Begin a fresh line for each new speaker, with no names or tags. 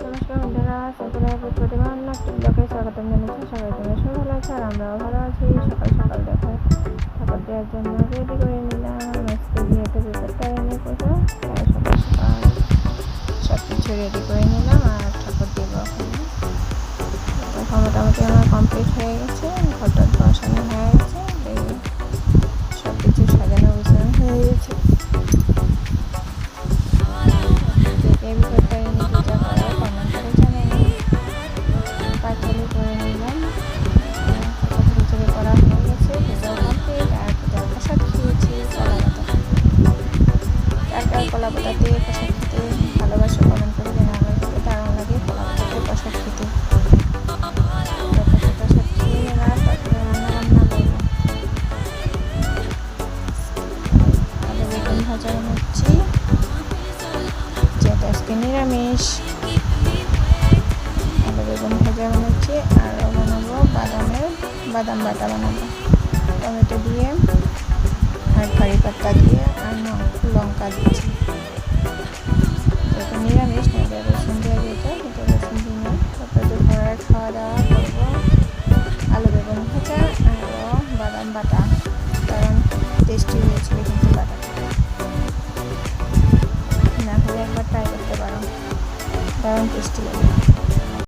নমস্কার বন্ধুরা, সাকুরার প্রতিমা একটি ব্লগে স্বাগতম জানাচ্ছি। সবাই তোমরা সবাই ভালো আছো আর আমরাও ভালো আছি। সকাল সকাল দেখো ঠাকুর দেওয়ার জন্য রেডি করে নিলাম। আজকে যেহেতু বিপদটা এনে করবো তাই সকাল সকাল সব কিছু রেডি করে নিলাম আর ঠাকুর দেব। এখন মোটামুটি আমার কমপ্লিট হয়ে গেছে, ঘরটা বসানো হয়ে গেছে, সব কিছু সাজানো গোছানো হয়ে গেছে। বিপদটা এনে পূজা করা কমন করে জানাই পাঁচালি করে নিলাম। খিচুড়ি করা হয়ে গেছে, পূজাও কমপ্লিট আর পূজার প্রসাদ খেয়েছি কলা পাতা। কার কলা পাতা দিয়ে প্রসাদ খেতে ভালোবাসে কমন করে জানা। আমার খেতে দারুণ লাগে কলা পাতাতে প্রসাদ খেতে। প্রসাদ খেয়ে নিলাম, তারপরে রান্না করবো। আলু বেগুন ভাজা বানাচ্ছি, যেটা আজকে নিরামিষ। আলু বেগুন ভাজা বানাচ্ছি, আরও বানাবো বাদাম বাটা বানাবো টমেটো দিয়ে আর কারি পাতা দিয়ে আর লঙ্কা দিয়েছি। যেটা নিরামিষ নইলে রসুন দিয়ে যেটা এটা রসুন দিই না। তারপরে দুপুরে খাওয়া দাওয়া করবো আলু বেগুন ভাজা আরও বাদাম বাটা, কারণ টেস্টি হয়েছিল কিন্তু বাটাটা। না হলে একবার ট্রাই করতে পারো, দারুণ টেস্টি লাগে।